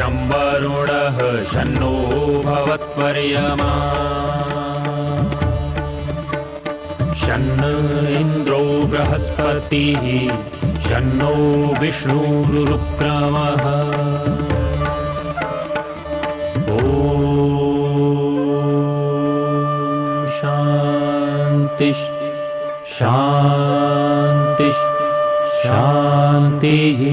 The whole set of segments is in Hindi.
शं वरुणः शन्नो भवत्वर्यमा शन्न इन्द्रो बृहस्पतिः शन्नो विष्णुरुक्रमः ॐ शान्ति शान्ति शान्तिः।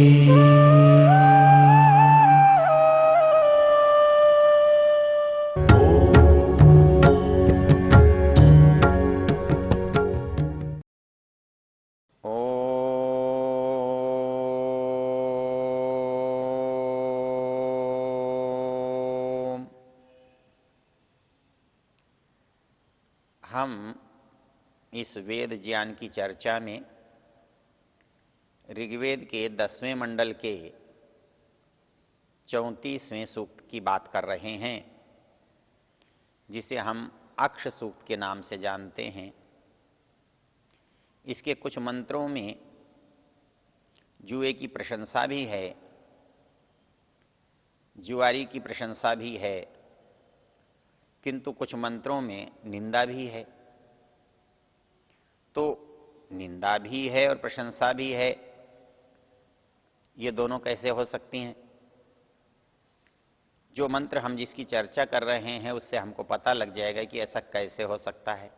हम इस वेद ज्ञान की चर्चा में ऋग्वेद के 10वें मंडल के 34वें सूक्त की बात कर रहे हैं, जिसे हम अक्ष सूक्त के नाम से जानते हैं। इसके कुछ मंत्रों में जुए की प्रशंसा भी है, जुआरी की प्रशंसा भी है, किंतु कुछ मंत्रों में निंदा भी है। तो निंदा भी है और प्रशंसा भी है, ये दोनों कैसे हो सकती हैं? जो मंत्र हम जिसकी चर्चा कर रहे हैं उससे हमको पता लग जाएगा कि ऐसा कैसे हो सकता है।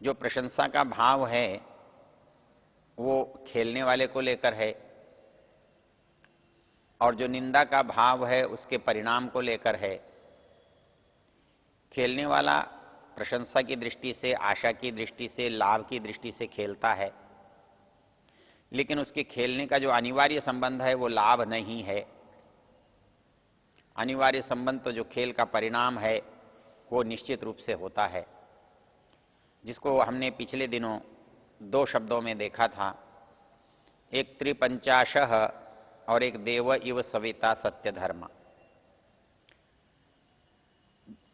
जो प्रशंसा का भाव है वो खेलने वाले को लेकर है, और जो निंदा का भाव है उसके परिणाम को लेकर है। खेलने वाला प्रशंसा की दृष्टि से, आशा की दृष्टि से, लाभ की दृष्टि से खेलता है, लेकिन उसके खेलने का जो अनिवार्य संबंध है वो लाभ नहीं है। अनिवार्य संबंध तो जो खेल का परिणाम है वो निश्चित रूप से होता है, जिसको हमने पिछले दिनों 2 शब्दों में देखा था, एक त्रिपंचाशः और एक देव इव सविता सत्य धर्म।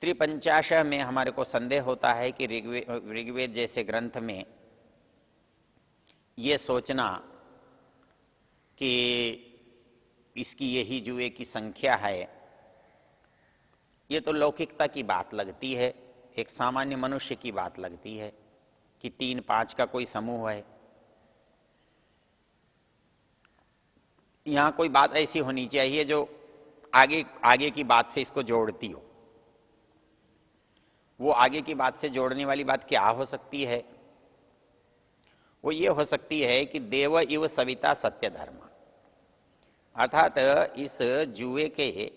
त्रिपंचाशः में हमारे को संदेह होता है कि ऋग्वेद जैसे ग्रंथ में ये सोचना कि इसकी यही जुए की संख्या है, ये तो लौकिकता की बात लगती है, एक सामान्य मनुष्य की बात लगती है कि 3-5 का कोई समूह है। यहां कोई बात ऐसी होनी चाहिए जो आगे की बात से इसको जोड़ती हो। वो आगे की बात से जोड़ने वाली बात क्या हो सकती है? वो ये हो सकती है कि देव इव सविता सत्य धर्म, अर्थात इस जुए के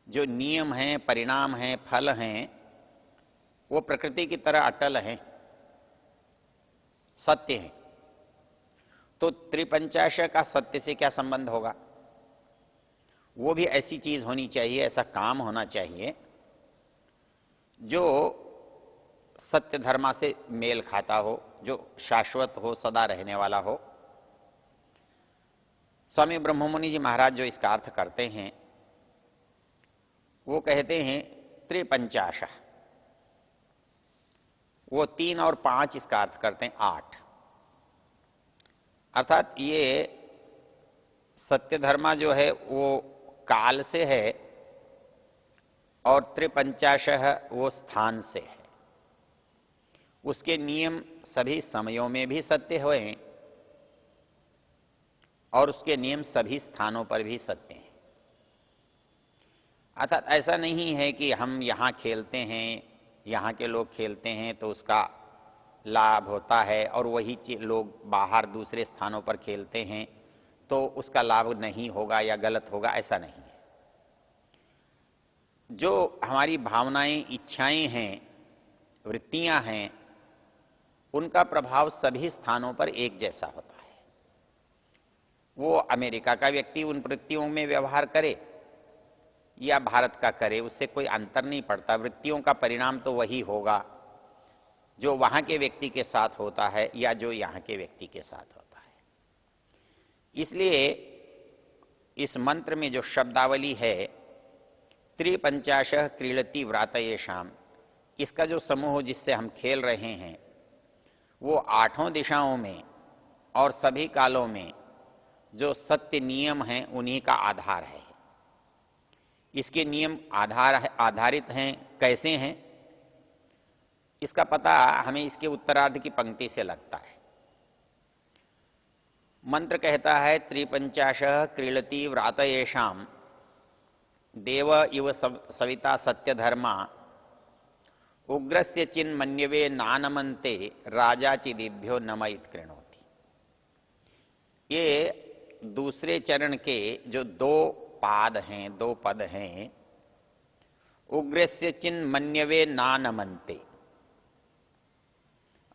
जो नियम हैं, परिणाम हैं, फल हैं, वो प्रकृति की तरह अटल हैं, सत्य हैं। तो त्रिपंचाशः का सत्य से क्या संबंध होगा? वो भी ऐसी चीज होनी चाहिए, ऐसा काम होना चाहिए जो सत्य धर्मा से मेल खाता हो, जो शाश्वत हो, सदा रहने वाला हो। स्वामी ब्रह्ममुनि जी महाराज जो इसका अर्थ करते हैं वो कहते हैं त्रिपंचाशः, वो 3 और 5 इसका अर्थ करते हैं 8। अर्थात ये सत्य धर्मा जो है वो काल से है और त्रिपंचाशः वो स्थान से है। उसके नियम सभी समयों में भी सत्य हुए और उसके नियम सभी स्थानों पर भी सत्य हैं। अर्थात ऐसा नहीं है कि हम यहाँ खेलते हैं, यहाँ के लोग खेलते हैं तो उसका लाभ होता है, और वही लोग बाहर दूसरे स्थानों पर खेलते हैं तो उसका लाभ नहीं होगा या गलत होगा, ऐसा नहीं है। जो हमारी भावनाएं, इच्छाएं हैं, वृत्तियां हैं, उनका प्रभाव सभी स्थानों पर एक जैसा होता है। वो अमेरिका का व्यक्ति उन वृत्तियों में व्यवहार करे या भारत का करे, उससे कोई अंतर नहीं पड़ता। वृत्तियों का परिणाम तो वही होगा जो वहां के व्यक्ति के साथ होता है या जो यहाँ के व्यक्ति के साथ होता है। इसलिए इस मंत्र में जो शब्दावली है त्रिपंचाशः क्रीडति व्रातयेषाम, इसका जो समूह जिससे हम खेल रहे हैं वो 8 दिशाओं में और सभी कालों में जो सत्य नियम हैं उन्हीं का आधार है। इसके नियम आधारित हैं, कैसे हैं, इसका पता हमें इसके उत्तरार्ध की पंक्ति से लगता है। मंत्र कहता है, त्रिपंचाशः क्रीडति व्रातयेषाम देव इव सविता सत्यधर्मा उग्रस्य चिन्मन्यवे नानमन्ते राजा चिदिभ्यो नमयित कृणोति। ये दूसरे चरण के जो दो पाद हैं, दो पद हैं, उग्रस्य चिन्मन्यवे नानमन्ते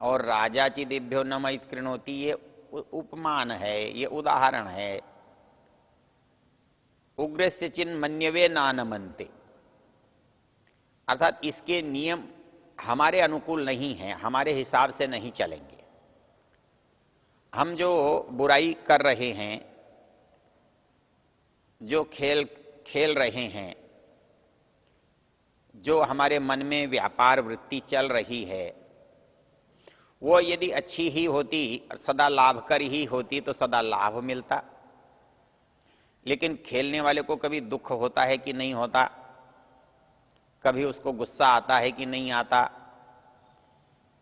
और राजा चिदिभ्यो नमयित कृणोति, ये उपमान है, ये उदाहरण है। उग्रस्य चिन्मन्यवे नानमन्ते अर्थात इसके नियम हमारे अनुकूल नहीं हैं, हमारे हिसाब से नहीं चलेंगे। हम जो बुराई कर रहे हैं, जो खेल खेल रहे हैं, जो हमारे मन में व्यापार वृत्ति चल रही है, वो यदि अच्छी ही होती, सदा लाभकर ही होती तो सदा लाभ मिलता। लेकिन खेलने वाले को कभी दुख होता है कि नहीं होता, कभी उसको गुस्सा आता है कि नहीं आता,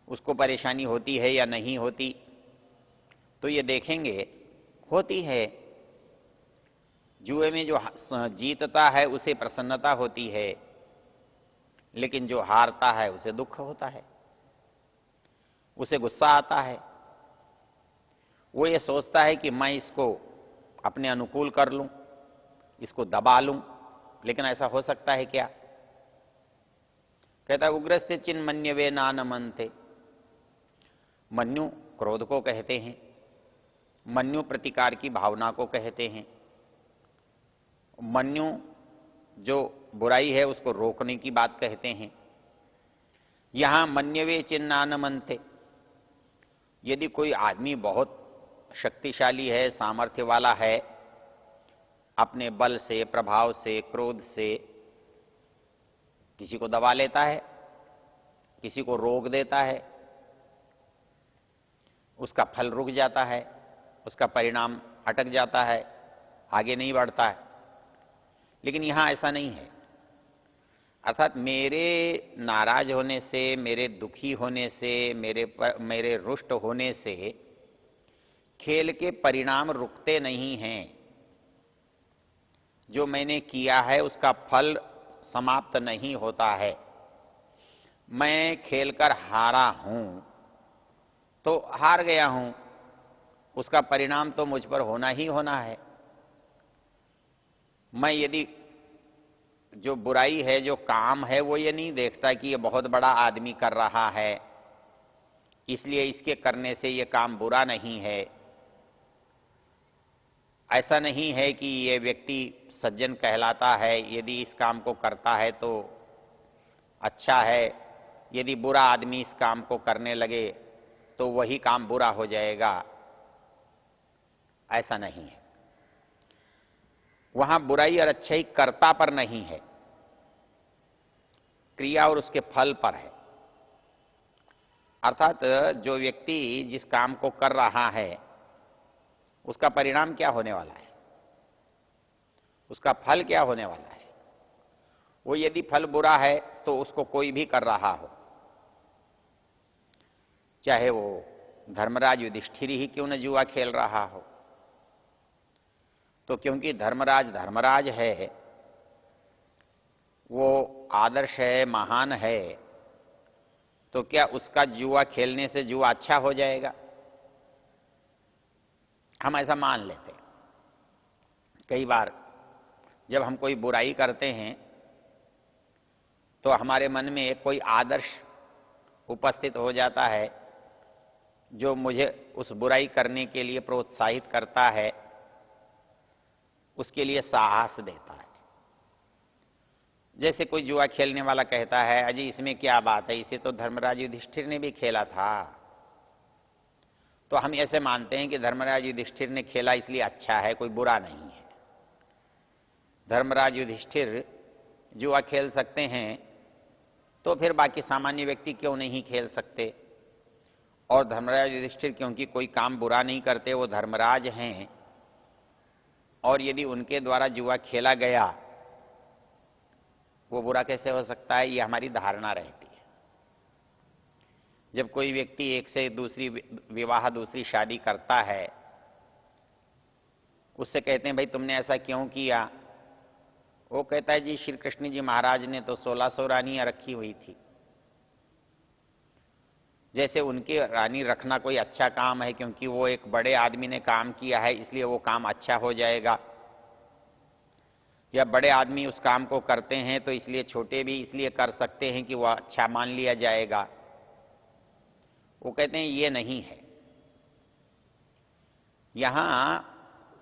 उसको परेशानी होती है या नहीं होती, तो ये देखेंगे होती है। जुए में जो जीतता है उसे प्रसन्नता होती है, लेकिन जो हारता है उसे दुख होता है, उसे गुस्सा आता है। वो ये सोचता है कि मैं इसको अपने अनुकूल कर लूं, इसको दबा लूं, लेकिन ऐसा हो सकता है क्या? कहता है उग्रस्य चिन्मन्यवे नानमन्ते। मन्यु क्रोध को कहते हैं, मन्यु प्रतिकार की भावना को कहते हैं। मन्यु जो बुराई है उसको रोकने की बात कहते हैं। यहां मन्यवे चिन्नानमन्ते, यदि कोई आदमी बहुत शक्तिशाली है, सामर्थ्य वाला है, अपने बल से, प्रभाव से, क्रोध से किसी को दबा लेता है, किसी को रोक देता है, उसका फल रुक जाता है, उसका परिणाम अटक जाता है, आगे नहीं बढ़ता है। लेकिन यहां ऐसा नहीं है। अर्थात मेरे नाराज होने से, मेरे दुखी होने से, मेरे रुष्ट होने से खेल के परिणाम रुकते नहीं हैं। जो मैंने किया है उसका फल समाप्त नहीं होता है। मैं खेलकर हारा हूं तो हार गया हूं, उसका परिणाम तो मुझ पर होना ही होना है। मैं यदि जो बुराई है, जो काम है, वो ये नहीं देखता कि ये बहुत बड़ा आदमी कर रहा है, इसलिए इसके करने से ये काम बुरा नहीं है। ऐसा नहीं है कि ये व्यक्ति सज्जन कहलाता है, यदि इस काम को करता है तो अच्छा है, यदि बुरा आदमी इस काम को करने लगे तो वही काम बुरा हो जाएगा। ऐसा नहीं है। वहां बुराई और अच्छाई कर्ता पर नहीं है, क्रिया और उसके फल पर है। अर्थात जो व्यक्ति जिस काम को कर रहा है उसका परिणाम क्या होने वाला है, उसका फल क्या होने वाला है। वो यदि फल बुरा है तो उसको कोई भी कर रहा हो, चाहे वो धर्मराज युधिष्ठिर ही क्यों न जुआ खेल रहा हो, तो क्योंकि धर्मराज धर्मराज है, वो आदर्श है, महान है, तो क्या उसका जुआ खेलने से जुआ अच्छा हो जाएगा? हम ऐसा मान लेते हैं। कई बार जब हम कोई बुराई करते हैं तो हमारे मन में एक कोई आदर्श उपस्थित हो जाता है जो मुझे उस बुराई करने के लिए प्रोत्साहित करता है, उसके लिए साहस देता है। जैसे कोई जुआ खेलने वाला कहता है, अजी इसमें क्या बात है, इसे तो धर्मराज युधिष्ठिर ने भी खेला था। तो हम ऐसे मानते हैं कि धर्मराज युधिष्ठिर ने खेला इसलिए अच्छा है, कोई बुरा नहीं है। धर्मराज युधिष्ठिर जुआ खेल सकते हैं तो फिर बाकी सामान्य व्यक्ति क्यों नहीं खेल सकते? और धर्मराज युधिष्ठिर क्योंकि कोई काम बुरा नहीं करते, वो धर्मराज हैं, और यदि उनके द्वारा जुआ खेला गया, वो बुरा कैसे हो सकता है, ये हमारी धारणा रहती है। जब कोई व्यक्ति एक से दूसरी विवाह, दूसरी शादी करता है, उससे कहते हैं भाई तुमने ऐसा क्यों किया? वो कहता है जी श्री कृष्ण जी महाराज ने तो 1600 रानियां रखी हुई थी। जैसे उनकी रानी रखना कोई अच्छा काम है, क्योंकि वो एक बड़े आदमी ने काम किया है इसलिए वो काम अच्छा हो जाएगा, या बड़े आदमी उस काम को करते हैं तो इसलिए छोटे भी इसलिए कर सकते हैं कि वह अच्छा मान लिया जाएगा। वो कहते हैं ये नहीं है। यहां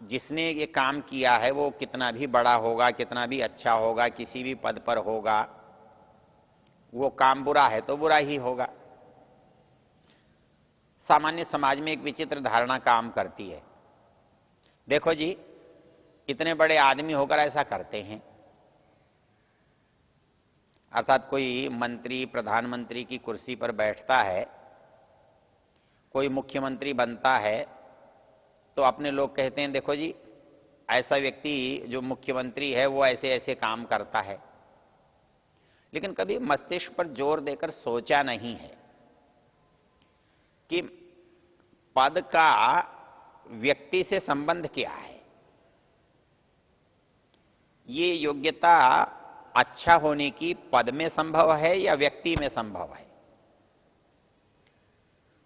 जिसने ये काम किया है वो कितना भी बड़ा होगा, कितना भी अच्छा होगा, किसी भी पद पर होगा, वो काम बुरा है तो बुरा ही होगा। सामान्य समाज में एक विचित्र धारणा काम करती है, देखो जी इतने बड़े आदमी होकर ऐसा करते हैं, अर्थात कोई मंत्री प्रधानमंत्री की कुर्सी पर बैठता है, कोई मुख्यमंत्री बनता है, तो अपने लोग कहते हैं देखो जी ऐसा व्यक्ति जो मुख्यमंत्री है वो ऐसे ऐसे काम करता है। लेकिन कभी मस्तिष्क पर जोर देकर सोचा नहीं है कि पद का व्यक्ति से संबंध क्या है। ये योग्यता अच्छा होने की पद में संभव है या व्यक्ति में संभव है?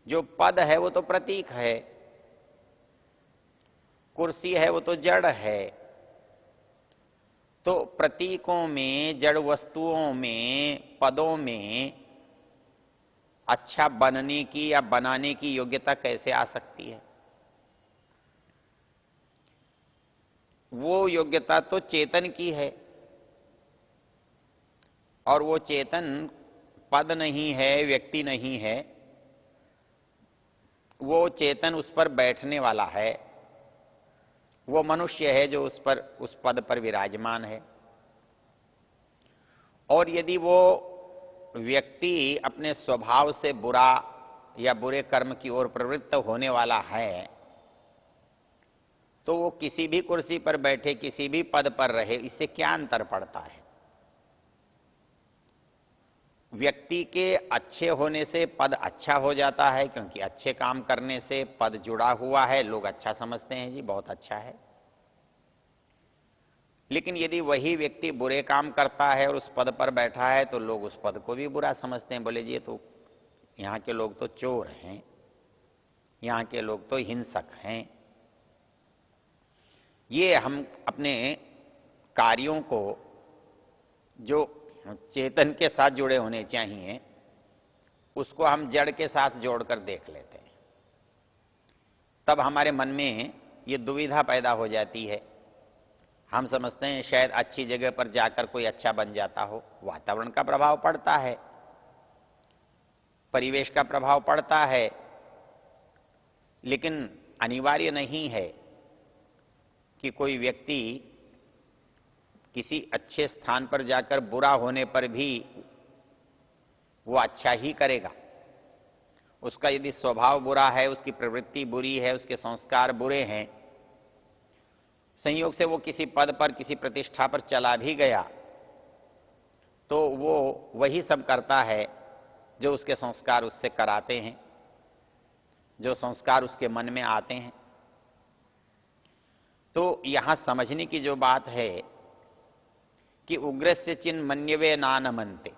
जो पद है वो तो प्रतीक है, कुर्सी है वो तो जड़ है। तो प्रतीकों में, जड़ वस्तुओं में, पदों में अच्छा बनने की या बनाने की योग्यता कैसे आ सकती है? वो योग्यता तो चेतन की है, और वो चेतन पद नहीं है, व्यक्ति नहीं है। वो चेतन उस पर बैठने वाला है, वो मनुष्य है जो उस पद पर विराजमान है। और यदि वो व्यक्ति अपने स्वभाव से बुरा या बुरे कर्म की ओर प्रवृत्त होने वाला है, तो वो किसी भी कुर्सी पर बैठे, किसी भी पद पर रहे, इससे क्या अंतर पड़ता है? व्यक्ति के अच्छे होने से पद अच्छा हो जाता है, क्योंकि अच्छे काम करने से पद जुड़ा हुआ है, लोग अच्छा समझते हैं जी बहुत अच्छा है। लेकिन यदि वही व्यक्ति बुरे काम करता है और उस पद पर बैठा है, तो लोग उस पद को भी बुरा समझते हैं। बोले जी ये तो यहाँ के लोग तो चोर हैं, यहाँ के लोग तो हिंसक हैं। ये हम अपने कार्यों को जो चेतन के साथ जुड़े होने चाहिए, उसको हम जड़ के साथ जोड़कर देख लेते हैं। तब हमारे मन में ये दुविधा पैदा हो जाती है। हम समझते हैं शायद अच्छी जगह पर जाकर कोई अच्छा बन जाता हो। वातावरण का प्रभाव पड़ता है, परिवेश का प्रभाव पड़ता है, लेकिन अनिवार्य नहीं है कि कोई व्यक्ति किसी अच्छे स्थान पर जाकर बुरा होने पर भी वो अच्छा ही करेगा। उसका यदि स्वभाव बुरा है, उसकी प्रवृत्ति बुरी है, उसके संस्कार बुरे हैं, संयोग से वो किसी पद पर, किसी प्रतिष्ठा पर चला भी गया, तो वो वही सब करता है जो उसके संस्कार उससे कराते हैं, जो संस्कार उसके मन में आते हैं। तो यहां समझने की जो बात है कि उग्रस्य चिन्ह मन्यवे नानमन्ते,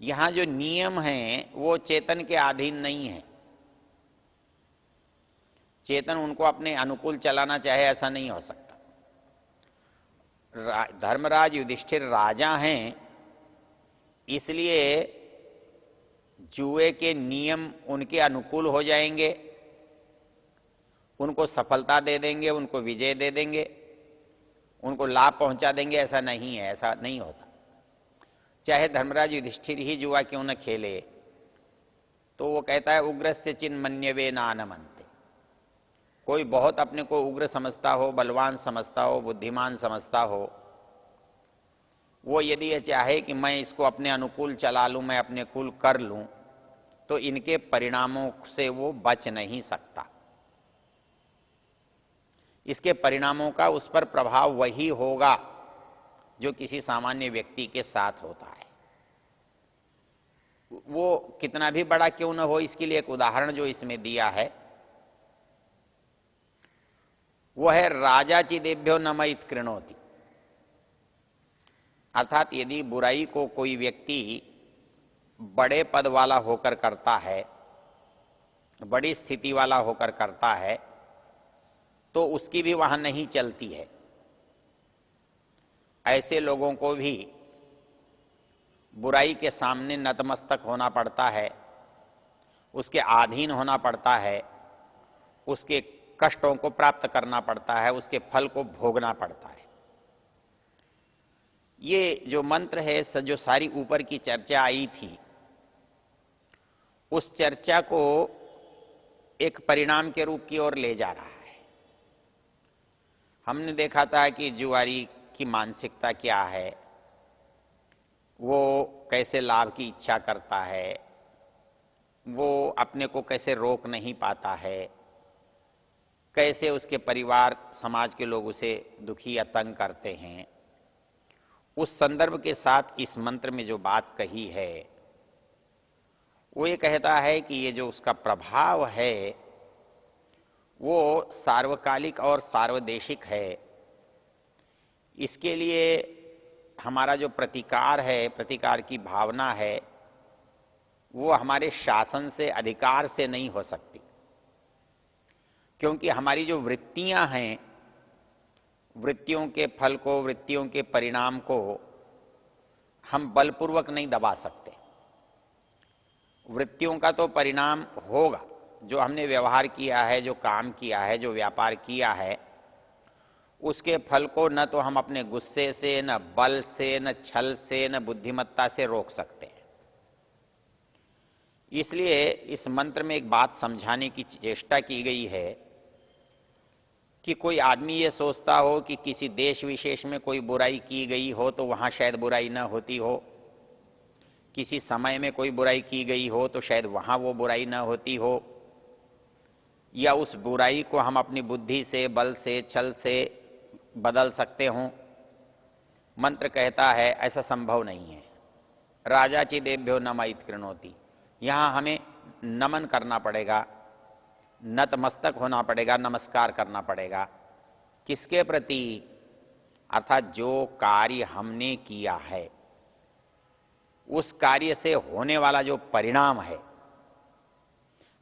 यहां जो नियम है वो चेतन के अधीन नहीं है। चेतन उनको अपने अनुकूल चलाना चाहे ऐसा नहीं हो सकता। धर्मराज युधिष्ठिर राजा हैं, इसलिए जुए के नियम उनके अनुकूल हो जाएंगे, उनको सफलता दे देंगे, उनको विजय दे देंगे, उनको लाभ पहुंचा देंगे, ऐसा नहीं है, ऐसा नहीं होता। चाहे धर्मराज युधिष्ठिर ही जुआ क्यों न खेले, तो वो कहता है उग्रस्य चिन्ह मन्यवे नानमन्ते। कोई बहुत अपने को उग्र समझता हो, बलवान समझता हो, बुद्धिमान समझता हो, वो यदि ये चाहे कि मैं इसको अपने अनुकूल चला लूं, मैं अपने कुल कर लूं, तो इनके परिणामों से वो बच नहीं सकता। इसके परिणामों का उस पर प्रभाव वही होगा जो किसी सामान्य व्यक्ति के साथ होता है। वो कितना भी बड़ा क्यों न हो, इसके लिए एक उदाहरण जो इसमें दिया है वो है राजा चिदेभ्यो नमयित कृणोति। अर्थात यदि बुराई को कोई व्यक्ति बड़े पद वाला होकर करता है, बड़ी स्थिति वाला होकर करता है, तो उसकी भी वहां नहीं चलती है। ऐसे लोगों को भी बुराई के सामने नतमस्तक होना पड़ता है, उसके अधीन होना पड़ता है, उसके कष्टों को प्राप्त करना पड़ता है, उसके फल को भोगना पड़ता है। ये जो मंत्र है, जो सारी ऊपर की चर्चा आई थी, उस चर्चा को एक परिणाम के रूप की ओर ले जा रहा है। हमने देखा था कि जुआरी की मानसिकता क्या है, वो कैसे लाभ की इच्छा करता है, वो अपने को कैसे रोक नहीं पाता है, कैसे उसके परिवार समाज के लोग उसे दुखी या तंग करते हैं। उस संदर्भ के साथ इस मंत्र में जो बात कही है वो ये कहता है कि ये जो उसका प्रभाव है वो सार्वकालिक और सार्वदेशिक है। इसके लिए हमारा जो प्रतिकार है, प्रतिकार की भावना है, वो हमारे शासन से, अधिकार से नहीं हो सकती, क्योंकि हमारी जो वृत्तियां हैं, वृत्तियों के फल को, वृत्तियों के परिणाम को हम बलपूर्वक नहीं दबा सकते। वृत्तियों का तो परिणाम होगा, जो हमने व्यवहार किया है, जो काम किया है, जो व्यापार किया है, उसके फल को न तो हम अपने गुस्से से, न बल से, न छल से, न बुद्धिमत्ता से रोक सकते हैं। इसलिए इस मंत्र में एक बात समझाने की चेष्टा की गई है कि कोई आदमी ये सोचता हो कि किसी देश विशेष में कोई बुराई की गई हो तो वहां शायद बुराई न होती हो, किसी समय में कोई बुराई की गई हो तो शायद वहां वो बुराई न होती हो, या उस बुराई को हम अपनी बुद्धि से, बल से, छल से बदल सकते हों। मंत्र कहता है ऐसा संभव नहीं है। राजा चिदेभ्यो नमयित कृणोति, यहां हमें नमन करना पड़ेगा, नतमस्तक होना पड़ेगा, नमस्कार करना पड़ेगा। किसके प्रति? अर्थात जो कार्य हमने किया है, उस कार्य से होने वाला जो परिणाम है,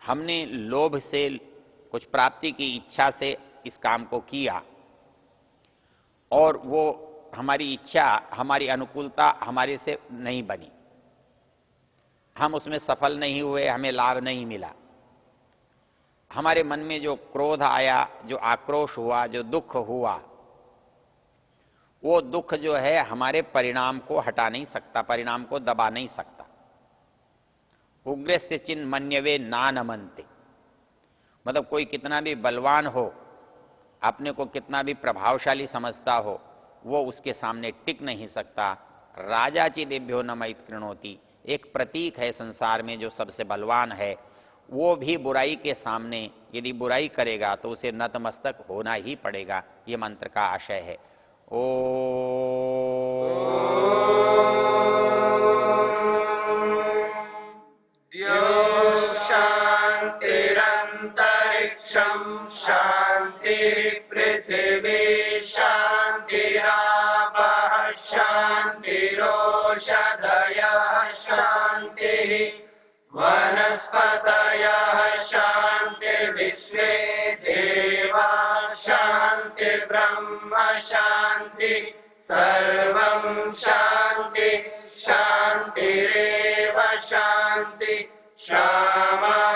हमने लोभ से, कुछ प्राप्ति की इच्छा से इस काम को किया और वो हमारी इच्छा, हमारी अनुकूलता हमारे से नहीं बनी, हम उसमें सफल नहीं हुए, हमें लाभ नहीं मिला। हमारे मन में जो क्रोध आया, जो आक्रोश हुआ, जो दुख हुआ, वो दुख जो है हमारे परिणाम को हटा नहीं सकता, परिणाम को दबा नहीं सकता। उग्रस्य चिन्ह मन्यवे नानमन्ते, मतलब कोई कितना भी बलवान हो, अपने को कितना भी प्रभावशाली समझता हो, वो उसके सामने टिक नहीं सकता। राजा चिदेभ्यो नमयित कृणोति एक प्रतीक है संसार में, जो सबसे बलवान है, वो भी बुराई के सामने यदि बुराई करेगा तो उसे नतमस्तक होना ही पड़ेगा। ये मंत्र का आशय है। ओ शांतिरंतरिक्षं शांति पृथिवी शांतिरापः शांतिरोषधयः शांतिः वनस्पतयः शांतिर्विश्वे देवा शांतिर्ब्रह्म शांति सर्वं शांति शांतिरेव शांति क्षमा